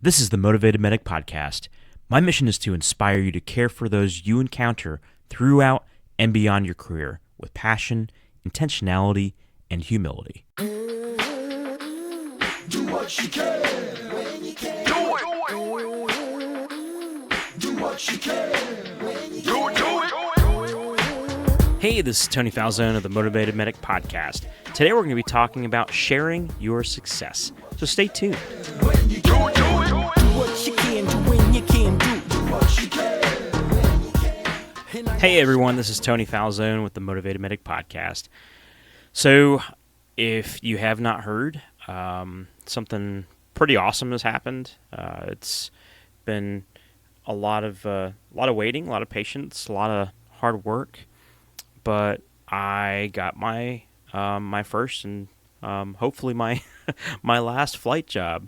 This is the Motivated Medic Podcast. My mission is to inspire you to care for those you encounter throughout and beyond your career with passion, intentionality, and humility. Do what you can when you can. Do it. Do what you can when you can. Do it. Hey, this is Tony Falzone of the Motivated Medic Podcast. Today we're going to be talking about sharing your success. So stay tuned. When you can. Do what you can do when you can. Do what you can when you can. Hey everyone, this is Tony Falzone with the Motivated Medic Podcast. So if you have not heard, something pretty awesome has happened. It's been a lot of waiting, a lot of patience, a lot of hard work, but I got my my first and hopefully my my last flight job.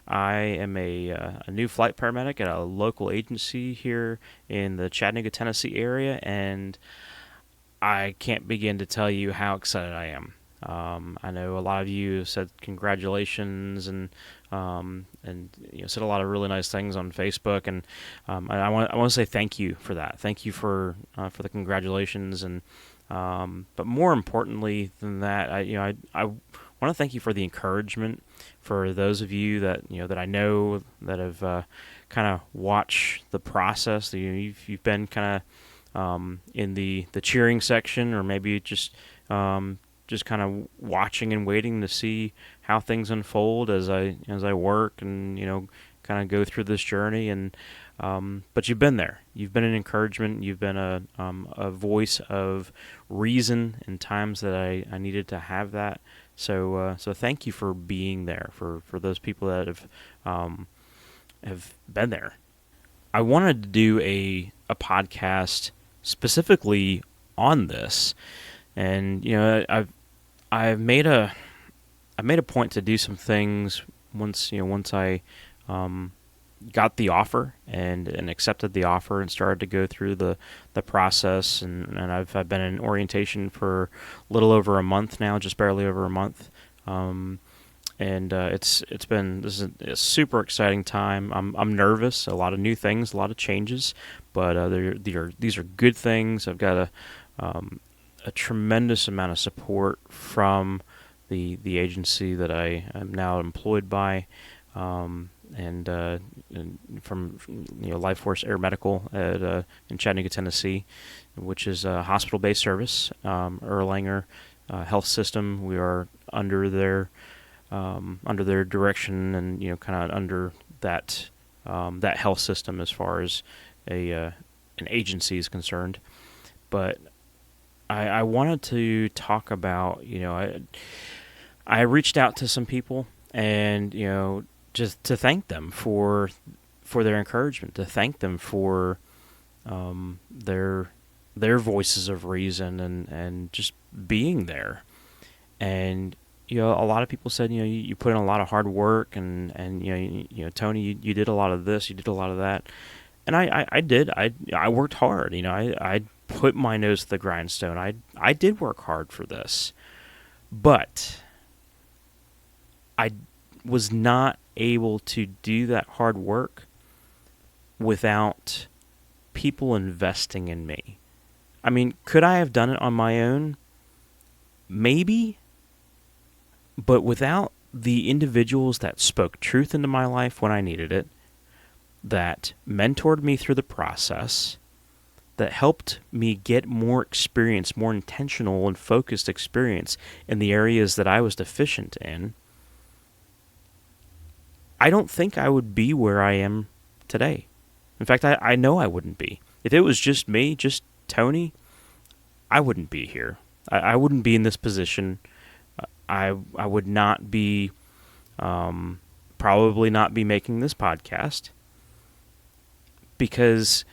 I am a new flight paramedic at a local agency here in the Chattanooga, Tennessee area, and I can't begin to tell you how excited I am. I know a lot of you said congratulations and said a lot of really nice things on Facebook, and I want to say thank you for that. Thank you for the congratulations, and but more importantly than that, I want to thank you for the encouragement. For those of you that that I know that have kind of watched the process, you've been kind of in the cheering section, or maybe just kind of watching and waiting to see how things unfold as I work and kind of go through this journey. And but you've been there. You've been an encouragement. You've been a voice of reason in times that I needed to have that. So thank you for being there for those people that have been there. I wanted to do a podcast specifically on this, and I've made a point to do some things once I got the offer and accepted the offer and started to go through the process, and I've been in orientation for a little over a month now, just barely over a month, and this is a super exciting time. I'm nervous, a lot of new things, a lot of changes, but these are good things. I've got a tremendous amount of support from the agency that I am now employed by. And from Life Force Air Medical in Chattanooga, Tennessee, which is a hospital-based service, Erlanger Health System. We are under their direction, and kind of under that health system as far as an agency is concerned. But I wanted to talk about I reached out to some people, and just to thank them for their encouragement, to thank them for their voices of reason and just being there. And a lot of people said you put in a lot of hard work, and Tony, you did a lot of this, you did a lot of that, and I did. I worked hard. I put my nose to the grindstone. I did work hard for this, but I was not able to do that hard work without people investing in me. I mean, could I have done it on my own? Maybe. But without the individuals that spoke truth into my life when I needed it, that mentored me through the process, that helped me get more experience, more intentional and focused experience in the areas that I was deficient in, I don't think I would be where I am today. In fact, I know I wouldn't be. If it was just me, just Tony, I wouldn't be here. I wouldn't be in this position. I would not be, probably not be making this podcast. Because,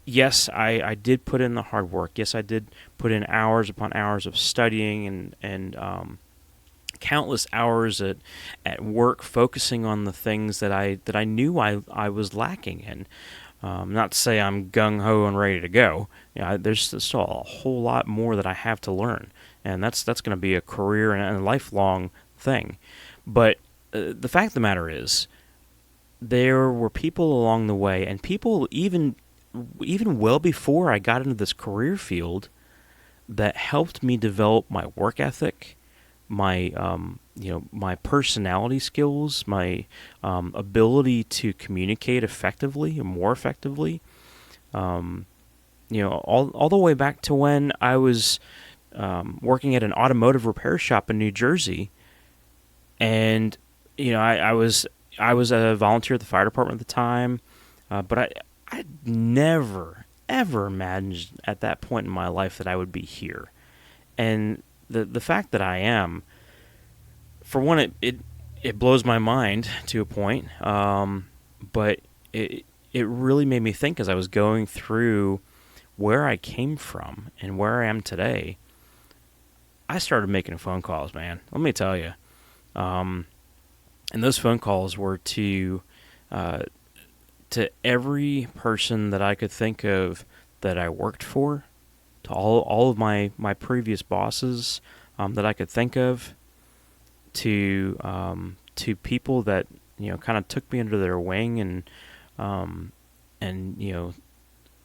yes, I did put in the hard work. Yes, I did put in hours upon hours of studying and countless hours at work focusing on the things that I knew I was lacking in. Not to say I'm gung-ho and ready to go. There's still a whole lot more that I have to learn, and that's going to be a career and a lifelong thing. But the fact of the matter is, there were people along the way, and people even well before I got into this career field, that helped me develop my work ethic, my my personality skills, my ability to communicate effectively and more effectively. Um, all the way back to when I was working at an automotive repair shop in New Jersey, and I was a volunteer at the fire department at the time, but I never ever imagined at that point in my life that I would be here, and the fact that I am, for one, it blows my mind to a point, but it really made me think as I was going through where I came from and where I am today. I started making phone calls, man. Let me tell you. Um, and those phone calls were uh, to every person that I could think of that I worked for, to all of my previous bosses that I could think of, to people that kind of took me under their wing um, and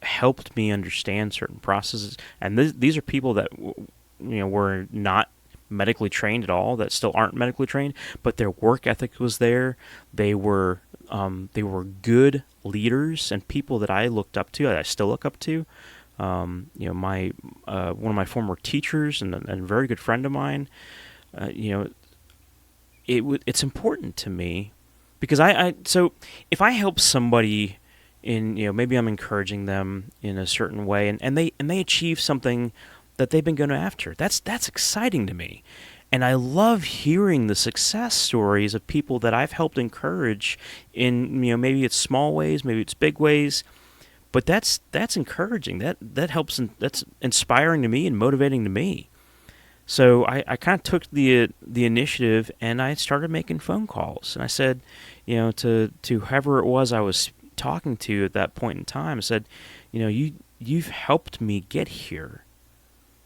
helped me understand certain processes. And these are people that were not medically trained at all, that still aren't medically trained, but their work ethic was there. They were good leaders and people that I looked up to, that I still look up to. My one of my former teachers and a very good friend of mine. It's important to me because so if I help somebody in, maybe I'm encouraging them in a certain way, and they achieve something that they've been going after. That's exciting to me. And I love hearing the success stories of people that I've helped encourage in, maybe it's small ways, maybe it's big ways, but that's encouraging. That helps, and that's inspiring to me and motivating to me. So I kind of took the initiative, and I started making phone calls. And I said, to whoever it was I was talking to at that point in time, I said, you've helped me get here.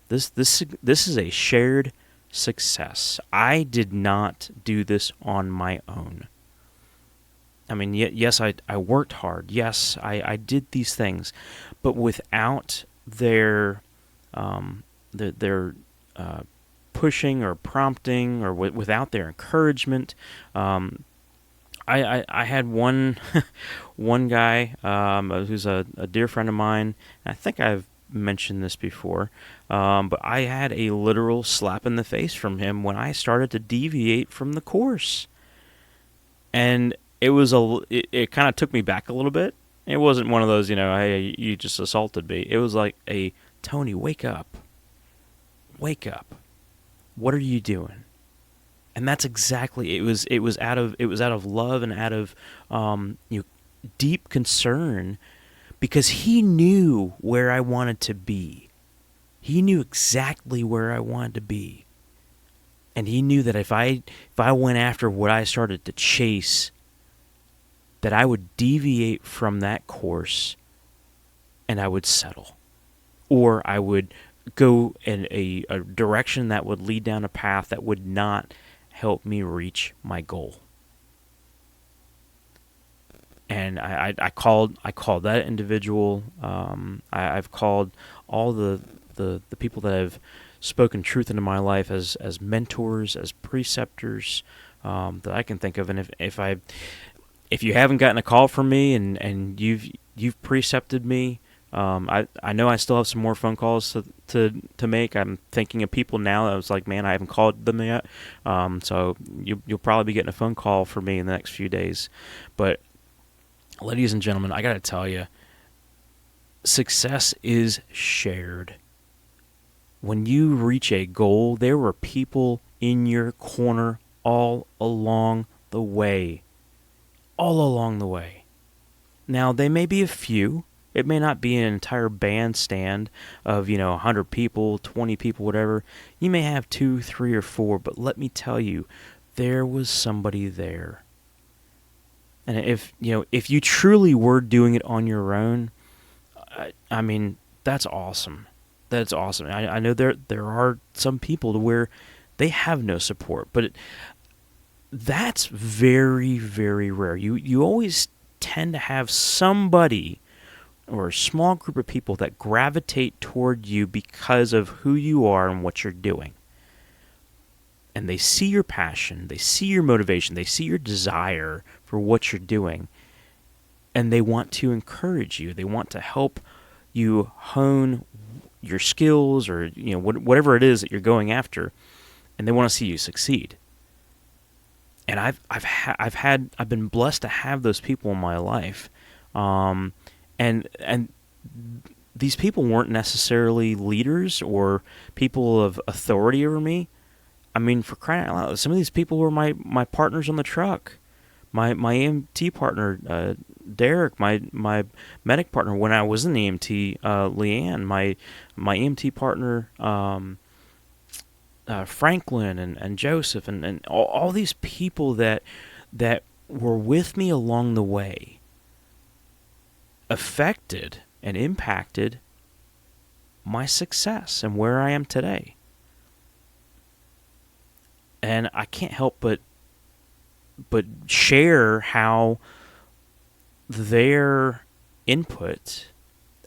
This is a shared success. I did not do this on my own. I mean, yes, I worked hard. Yes, I did these things, but without their pushing or prompting, or without their encouragement, I had one one guy who's a dear friend of mine. I think I've mentioned this before, but I had a literal slap in the face from him when I started to deviate from the course, and it kind of took me back a little bit. It wasn't one of those, hey, you just assaulted me. It was like Tony, wake up, what are you doing? And that's exactly it was out of love and out of deep concern, because he knew where I wanted to be. He knew exactly where I wanted to be. And he knew that if I went after what I started to chase, that I would deviate from that course and I would settle. Or I would go in a direction that would lead down a path that would not help me reach my goal. And I called that individual. I've called all the people that have spoken truth into my life as mentors, as preceptors, that I can think of. And if you haven't gotten a call from me and you've precepted me, I know I still have some more phone calls to make. I'm thinking of people now that I was like, man, I haven't called them yet. So you'll probably be getting a phone call from me in the next few days. But ladies and gentlemen, I got to tell you, success is shared. When you reach a goal, there were people in your corner all along the way. All along the way. Now, they may be a few. It may not be an entire bandstand of, 100 people, 20 people, whatever. You may have 2, 3, or 4, but let me tell you, there was somebody there. And if you truly were doing it on your own, I mean, that's awesome. That's awesome. I know there are some people to where they have no support, but that's very, very rare. You always tend to have somebody or a small group of people that gravitate toward you because of who you are and what you're doing. And they see your passion, they see your motivation, they see your desire for what you're doing, and they want to encourage you. They want to help you hone your skills, or whatever it is that you're going after, and they want to see you succeed. And I've been blessed to have those people in my life, and these people weren't necessarily leaders or people of authority over me. I mean, for crying out loud, some of these people were my partners on the truck, my EMT partner, Derek, my medic partner when I was in the EMT, Leanne, my EMT partner, Franklin and Joseph, and all these people that were with me along the way affected and impacted my success and where I am today. And I can't help but share how their input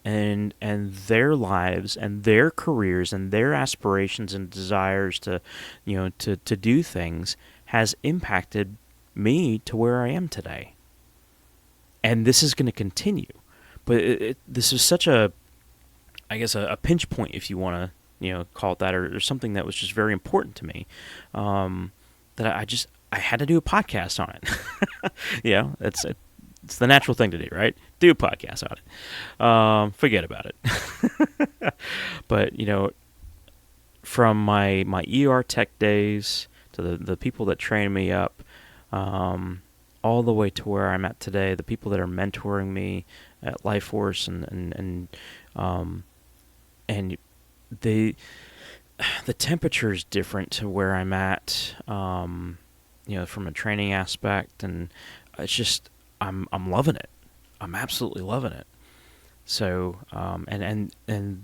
and their lives and their careers and their aspirations and desires to do things has impacted me to where I am today. And this is going to continue. But this is such a pinch point, if you want to call it that, or something that was just very important to me, that I had to do a podcast on it. It's the natural thing to do, right? Do a podcast on it. Forget about it. But from my ER tech days to the people that trained me up, all the way to where I'm at today, the people that are mentoring me at Life Force and the temperature is different to where I'm at, from a training aspect, and it's just I'm loving it. I'm absolutely loving it. So, and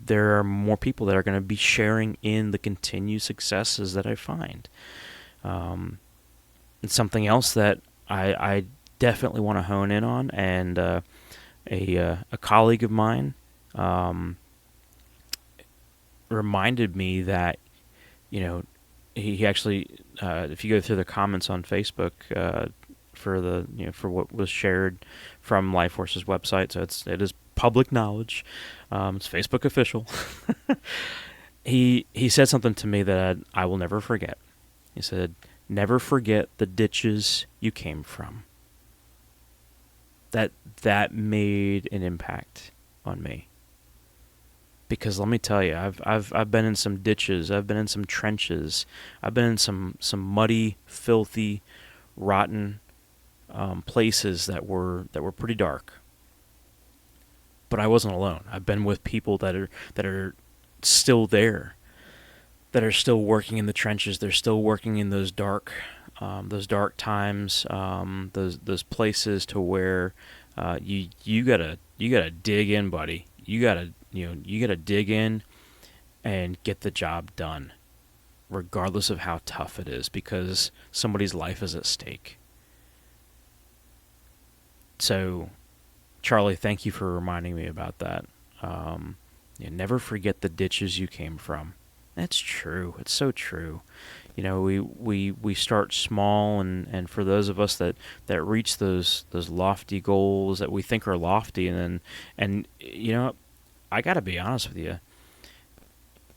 there are more people that are going to be sharing in the continued successes that I find. It's something else that I definitely want to hone in on, and a colleague of mine reminded me that, he actually, if you go through the comments on Facebook for what was shared from Life Force's website, so it is public knowledge, it's Facebook official. He said something to me that I will never forget. He said, "Never forget the ditches you came from." That made an impact on me. Because let me tell you, I've been in some ditches, I've been in some trenches, I've been in some muddy, filthy, rotten places that were pretty dark. But I wasn't alone. I've been with people that are still there, that are still working in the trenches. They're still working in those dark times, those places to where you gotta dig in, buddy. You gotta dig in and get the job done, regardless of how tough it is, because somebody's life is at stake. So, Charlie, thank you for reminding me about that. Never forget the ditches you came from. That's true. It's so true. We start small, and for those of us that reach those lofty goals that we think are lofty, and I got to be honest with you.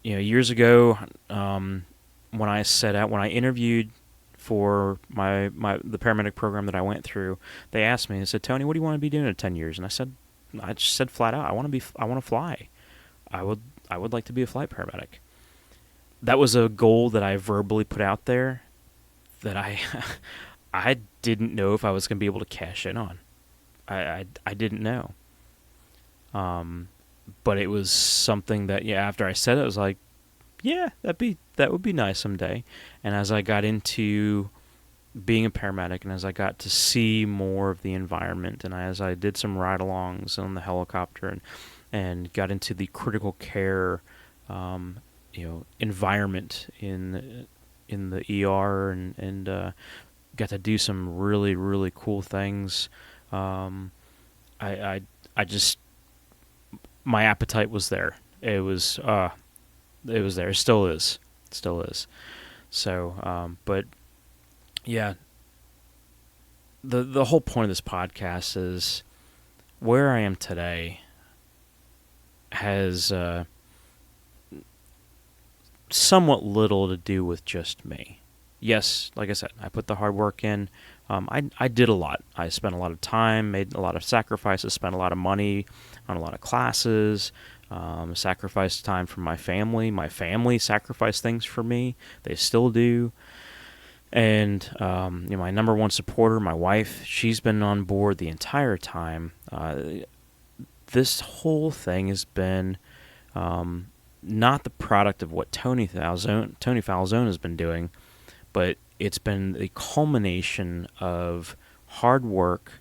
Years ago, when I interviewed for the paramedic program that I went through, they asked me, they said, "Tony, what do you want to be doing in 10 years?" And I just said flat out, I want to fly. I would like to be a flight paramedic. That was a goal that I verbally put out there that I didn't know if I was going to be able to cash in on. I didn't know. But it was something that, after I said it, I was like, yeah, that would be nice someday. And as I got into being a paramedic, and as I got to see more of the environment, and as I did some ride-alongs on the helicopter, and got into the critical care, environment in the ER, and got to do some really, really cool things. I just, my appetite was there. It was there. It still is. It still is. So, but yeah, the whole point of this podcast is where I am today has somewhat little to do with just me. Yes, like I said, I put the hard work in. I did a lot. I spent a lot of time, made a lot of sacrifices, spent a lot of money on a lot of classes, sacrificed time from my family. My family sacrificed things for me. They still do. And my number one supporter, my wife, she's been on board the entire time. This whole thing has been not the product of what Tony Falzone has been doing, but it's been the culmination of hard work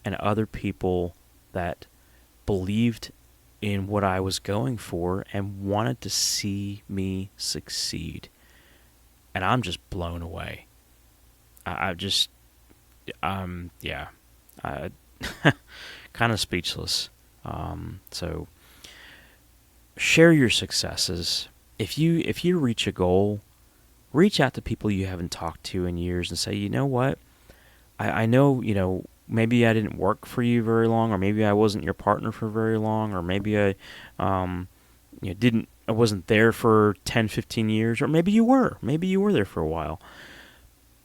and other people that believed in what I was going for and wanted to see me succeed. And I'm just blown away. Kind of speechless. So share your successes. If you reach a goal, reach out to people you haven't talked to in years and say, you know what? I know, maybe I didn't work for you very long, or maybe I wasn't your partner for very long, or maybe I wasn't there for 10, 15 years, or maybe you were. Maybe you were there for a while.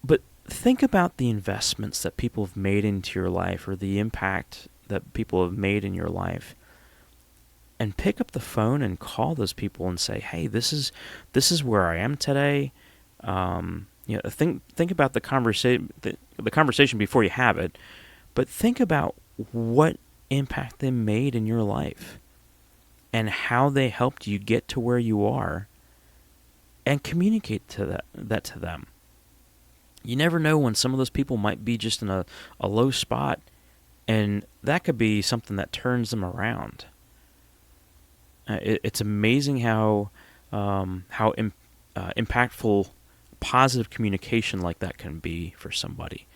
But think about the investments that people have made into your life, or the impact that people have made in your life. And pick up the phone and call those people and say, hey, this is where I am today. Think about the conversation before you have it, but think about what impact they made in your life and how they helped you get to where you are, and communicate that to them. You never know when some of those people might be just in a low spot, and that could be something that turns them around. It's amazing how impactful positive communication like that can be for somebody.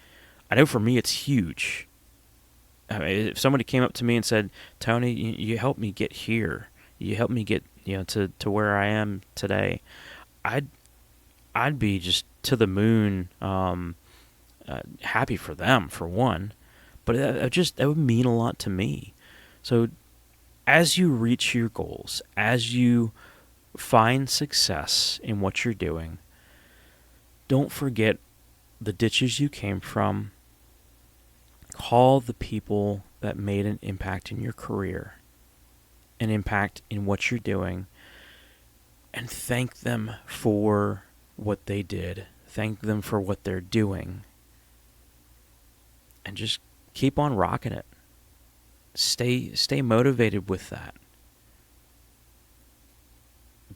I know for me it's huge. I mean, if somebody came up to me and said, Tony, you helped me get here. You helped me get to where I am today. I'd be just to the moon, happy for them, for one. But that would mean a lot to me. So as you reach your goals, as you find success in what you're doing, don't forget the ditches you came from. Call the people that made an impact in your career, an impact in what you're doing, and thank them for what they did. Thank them for what they're doing. And just keep on rocking it. Stay motivated with that.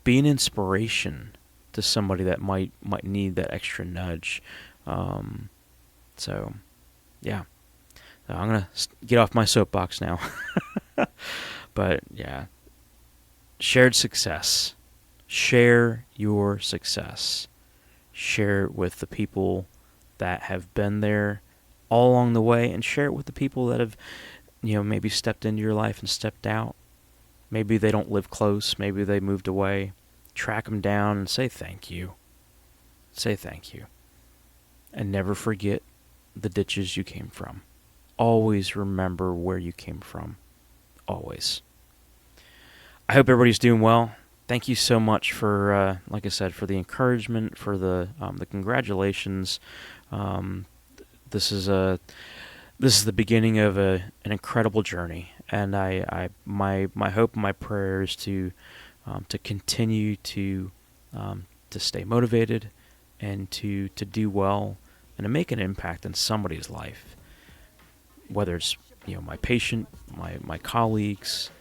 Be an inspiration to somebody that might need that extra nudge. So, yeah. So I'm going to get off my soapbox now. But, yeah. Shared success. Share your success. Share it with the people that have been there all along the way, and share it with the people that have, maybe stepped into your life and stepped out. Maybe they don't live close. Maybe they moved away. Track them down and say thank you. Say thank you. And never forget the ditches you came from. Always remember where you came from. Always. I hope everybody's doing well. Thank you so much for, like I said, for the encouragement, for the congratulations. This is the beginning of an incredible journey, and my hope and my prayer is to continue to stay motivated and to do well and to make an impact in somebody's life, whether it's my patient, my colleagues,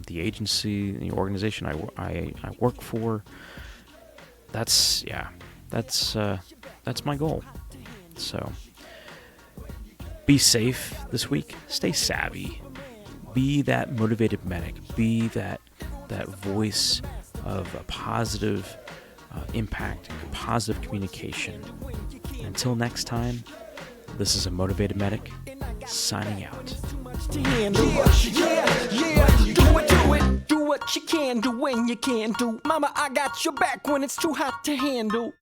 the agency, the organization I work for. That's my goal. So be safe this week. Stay savvy. Be that motivated medic. Be that voice of a positive impact, positive communication. Until next time, This is a Motivated Medic signing out. To handle. Yeah. Do it. Do what you can do when you can do. Mama, I got your back when it's too hot to handle.